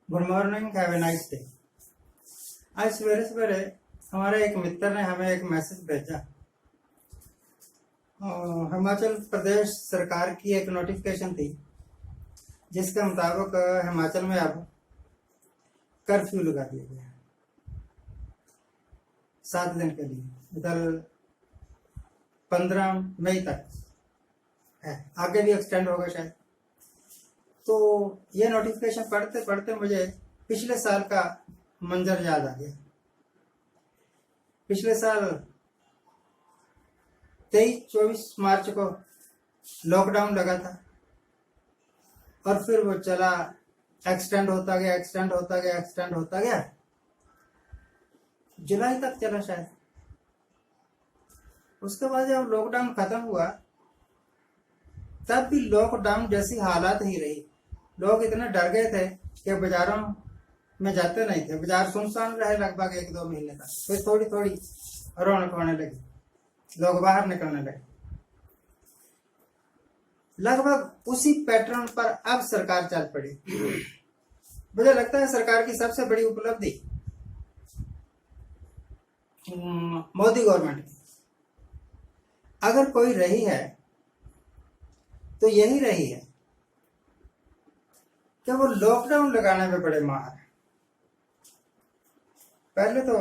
Good morning, have a nice day. आज सवेरे सवेरे हमारे एक मित्र ने हमें एक मैसेज भेजा। हिमाचल प्रदेश सरकार की एक नोटिफिकेशन थी जिसके मुताबिक हिमाचल में अब कर्फ्यू लगा दिया गया है 7 दिन के लिए। इधर 15 मई तक है, आगे भी एक्सटेंड होगा शायद। तो ये नोटिफिकेशन पढ़ते पढ़ते मुझे पिछले साल का मंजर याद आ गया। पिछले साल 23-24 मार्च को लॉकडाउन लगा था और फिर वो चला, एक्सटेंड होता गया, एक्सटेंड होता गया, एक्सटेंड होता गया, जुलाई तक चला शायद। उसके बाद जब लॉकडाउन खत्म हुआ तब भी लॉकडाउन जैसी हालात ही रही। लोग इतने डर गए थे कि बाजारों में जाते नहीं थे। बाजार सुनसान रहे लगभग 1-2 महीने तक। फिर थोड़ी थोड़ी रौनक होने लगी, लोग बाहर निकलने लगे। लगभग उसी पैटर्न पर अब सरकार चल पड़ी। मुझे लगता है सरकार की सबसे बड़ी उपलब्धि मोदी गवर्नमेंट की अगर कोई रही है तो यही रही है कि वो लॉकडाउन लगाने में बड़े माहिर हैं। पहले तो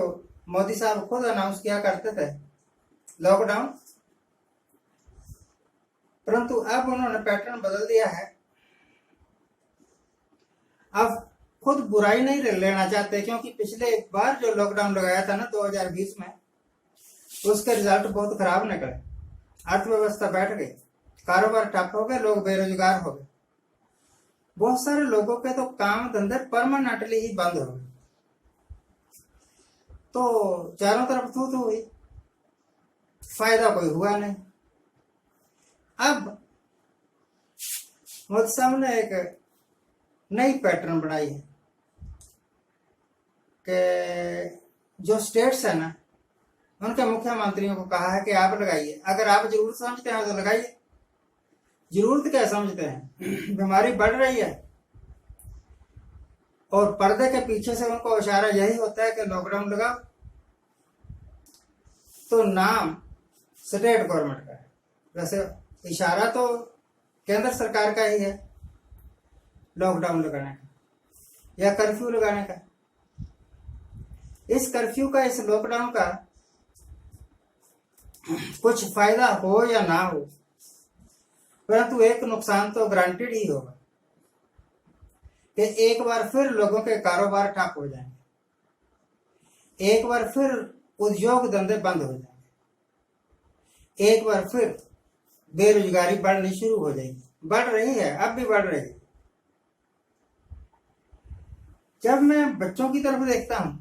मोदी साहब खुद अनाउंस किया करते थे लॉकडाउन, परंतु अब उन्होंने पैटर्न बदल दिया है। अब खुद बुराई नहीं लेना चाहते, क्योंकि पिछले एक बार जो लॉकडाउन लगाया था ना 2020 में, उसके रिजल्ट बहुत खराब निकले। अर्थव्यवस्था बैठ गई, कारोबार ठप हो गए, लोग बेरोजगार हो गए। बहुत सारे लोगों के तो काम धंधे परमानेंटली ही बंद हो गए। तो चारों तरफ थू थू हुई, फायदा कोई हुआ नहीं। अब मोदी साहब ने एक नई पैटर्न बनाई है कि जो स्टेट्स है ना, उनके मुख्यमंत्रियों को कहा है कि आप लगाइए। अगर आप जरूरत समझते हैं तो लगाइए। जरूरत क्या समझते हैं? बीमारी बढ़ रही है और पर्दे के पीछे से उनको इशारा यही होता है कि लॉकडाउन लगाओ। तो नाम स्टेट गवर्नमेंट का है, वैसे इशारा तो केंद्र सरकार का ही है लॉकडाउन लगाने का या कर्फ्यू लगाने का। इस कर्फ्यू का, इस लॉकडाउन का कुछ फायदा हो या ना हो, परंतु एक नुकसान तो गारंटेड ही होगा कि एक बार फिर लोगों के कारोबार ठप हो जाएंगे, एक बार फिर उद्योग धंधे बंद हो जाएंगे, एक बार फिर बेरोजगारी बढ़नी शुरू हो जाएगी। बढ़ रही है, अब भी बढ़ रही है। जब मैं बच्चों की तरफ देखता हूं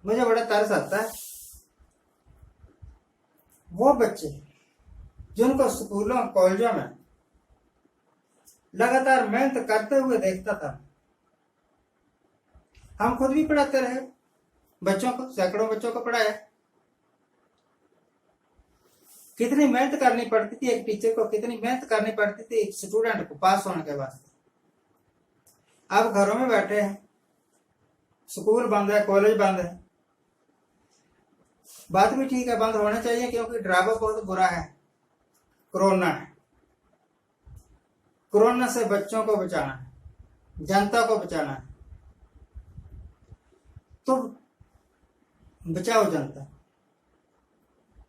मुझे बड़ा तरस आता है। वो बच्चे जिनको स्कूलों कॉलेजों में लगातार मेहनत करते हुए देखता था। हम खुद भी पढ़ाते रहे बच्चों को, सैकड़ों बच्चों को पढ़ाया। कितनी मेहनत करनी पड़ती थी एक टीचर को, कितनी मेहनत करनी पड़ती थी एक स्टूडेंट को पास होने के वास्ते। अब घरों में बैठे हैं, स्कूल बंद है, कॉलेज बंद है। बात भी ठीक है, बंद होने चाहिए, क्योंकि ड्रामा बहुत बुरा है। कोरोना है, कोरोना से बच्चों को बचाना है, जनता को बचाना है। तो बचाओ जनता,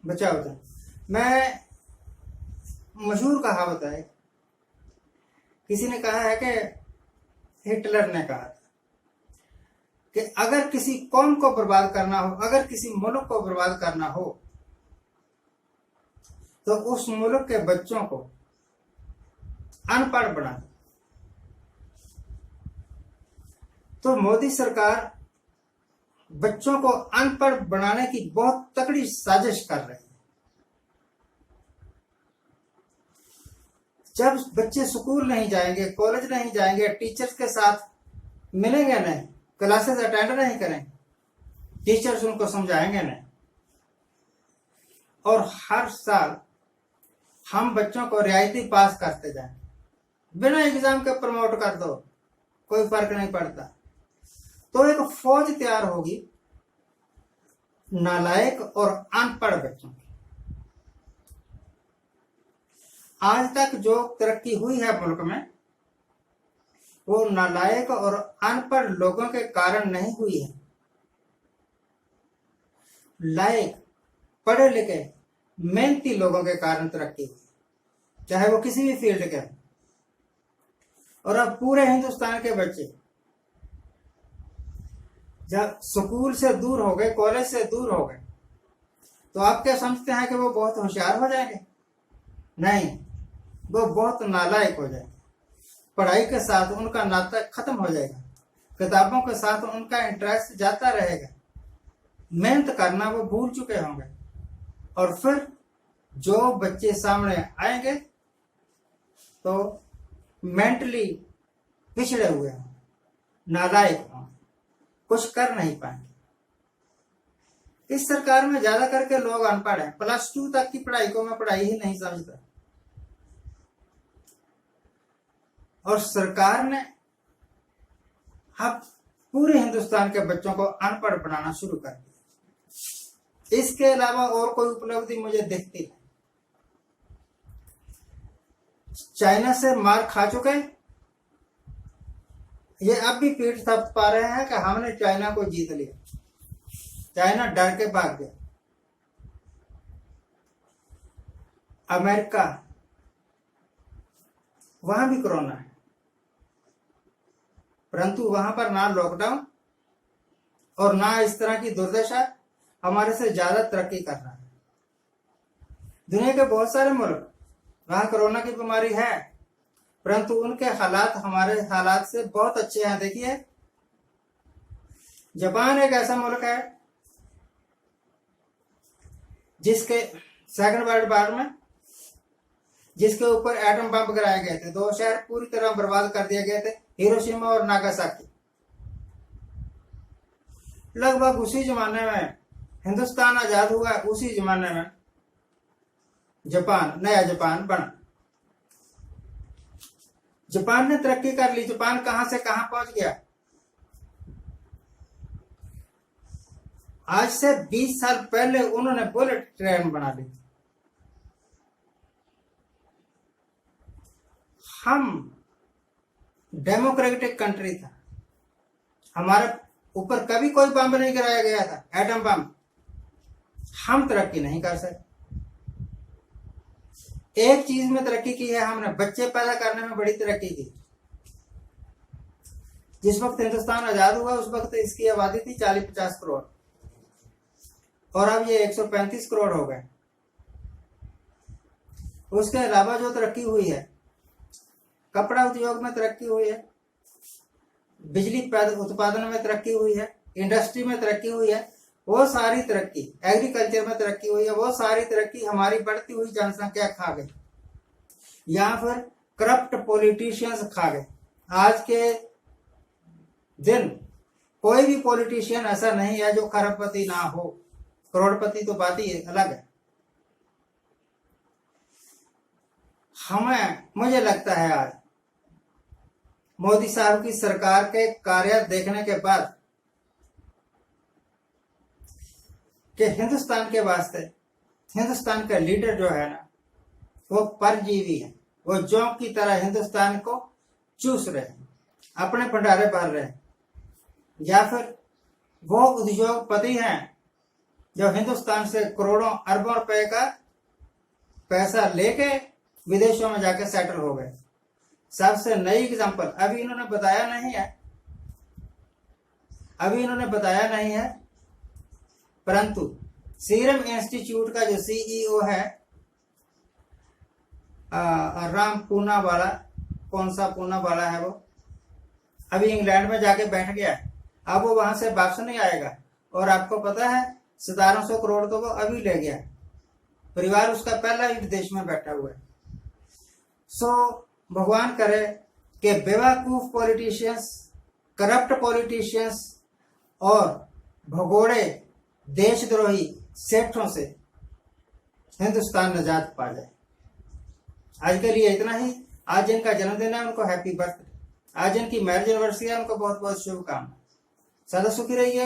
बचाओ जनता। मैं मशहूर कहावत है, किसी ने कहा है कि हिटलर ने कहा था कि अगर किसी कौम को बर्बाद करना हो, अगर किसी मुल्क को बर्बाद करना हो, तो उस मुल्क के बच्चों को अनपढ़ बना दो। तो मोदी सरकार बच्चों को अनपढ़ बनाने की बहुत तगड़ी साजिश कर रही है। जब बच्चे स्कूल नहीं जाएंगे, कॉलेज नहीं जाएंगे, टीचर्स के साथ मिलेंगे नहीं, क्लासेस अटेंड नहीं करेंगे, टीचर्स उनको समझाएंगे नहीं, और हर साल हम बच्चों को रियायती पास करते जाएं, बिना एग्जाम के प्रमोट कर दो, कोई फर्क नहीं पड़ता। तो एक फौज तैयार होगी नालायक और अनपढ़ बच्चों की। आज तक जो तरक्की हुई है मुल्क में वो नालायक और अनपढ़ लोगों के कारण नहीं हुई है। लायक, पढ़े लिखे, मेहनती लोगों के कारण तरक्की हुई, चाहे वो किसी भी फील्ड के। और अब पूरे हिंदुस्तान के बच्चे जब स्कूल से दूर हो गए, कॉलेज से दूर हो गए, तो आप क्या समझते हैं कि वो बहुत होशियार हो जाएंगे? नहीं, वो बहुत नालायक हो जाएंगे। पढ़ाई के साथ उनका नाता खत्म हो जाएगा, किताबों के साथ उनका इंटरेस्ट जाता रहेगा, मेहनत करना वो भूल चुके होंगे। और फिर जो बच्चे सामने आएंगे तो मेंटली पिछड़े हुए हों, नालायक हों, कुछ कर नहीं पाएंगे। इस सरकार में ज्यादा करके लोग अनपढ़ हैं। +2 तक की पढ़ाई को मैं पढ़ाई ही नहीं समझता। और सरकार ने अब पूरे हिंदुस्तान के बच्चों को अनपढ़ बनाना शुरू कर दिया। इसके अलावा और कोई उपलब्धि मुझे दिखती नहीं। चाइना से मार खा चुके, ये अब भी पीठ थप पा रहे हैं कि हमने चाइना को जीत लिया। चाइना डर के भाग गया। अमेरिका, वहां भी कोरोना है, परंतु वहां पर ना लॉकडाउन और ना इस तरह की दुर्दशा, हमारे से ज्यादा तरक्की कर रहा है। दुनिया के बहुत सारे मुल्क वहां कोरोना की बीमारी है, परंतु उनके हालात हमारे हालात से बहुत अच्छे हैं। देखिए, जापान एक ऐसा मुल्क है जिसके सेकंड वर्ल्ड वॉर में जिसके ऊपर एटम बम गिराए गए थे, 2 शहर पूरी तरह बर्बाद कर दिए गए थे, हिरोशिमा और नागासाकी। लगभग उसी जमाने में हिंदुस्तान आजाद हुआ, उसी जमाने में जापान, नया जापान बना। जापान ने तरक्की कर ली। जापान कहां से कहां पहुंच गया। आज से 20 साल पहले उन्होंने बुलेट ट्रेन बना ली। हम डेमोक्रेटिक कंट्री था, हमारे ऊपर कभी कोई बम नहीं गिराया गया था, एटम बम। हम तरक्की नहीं कर सकते। एक चीज में तरक्की की है हमने, बच्चे पैदा करने में बड़ी तरक्की की। जिस वक्त हिंदुस्तान आजाद हुआ उस वक्त इसकी आबादी थी 40-50 करोड़ और अब ये 135 करोड़ हो गए। उसके अलावा जो तरक्की हुई है, कपड़ा उद्योग में तरक्की हुई है, बिजली उत्पादन में तरक्की हुई है, इंडस्ट्री में तरक्की हुई है, वो सारी तरक्की, एग्रीकल्चर में तरक्की हुई है, वो सारी तरक्की हमारी बढ़ती हुई जनसंख्या खा गई या फिर करप्ट पॉलिटिशियंस खा गए। आज के दिन कोई भी पॉलिटिशियन ऐसा नहीं है जो खरबपति ना हो, करोड़पति तो बात ही अलग है। मुझे लगता है आज मोदी साहब की सरकार के कार्य देखने के बाद कि हिंदुस्तान के वास्ते हिंदुस्तान का लीडर जो है ना, वो परजीवी है। वो जोंक की तरह हिंदुस्तान को चूस रहे हैं, अपने भंडारे भर रहे हैं, या फिर वो उद्योगपति हैं जो हिंदुस्तान से करोड़ों अरबों रुपए का पैसा लेके विदेशों में जाके सेटल हो गए। सबसे नई एग्जांपल अभी इन्होंने बताया नहीं है, परंतु सीरम इंस्टीट्यूट का जो सीईओ है राम पूना वाला, कौन सा पूना वाला है, वो अभी इंग्लैंड में जाके बैठ गया है। अब वो वहां से वापस नहीं आएगा। और आपको पता है 1700 करोड़ तो वो अभी ले गया, परिवार उसका पहला ही विदेश में बैठा हुआ है। भगवान करे कि बेवकूफ पॉलिटिशियंस, करप्ट पॉलिटिशियंस और भगोड़े देशद्रोही सेठों से हिंदुस्तान निजात पा जाए। आज के लिए इतना ही। आज जिनका जन्मदिन है उनको हैप्पी बर्थडे। आज जिनकी मैरिज एनिवर्सरी है उनको बहुत बहुत शुभकामनाएं। सदा सुखी रहिए।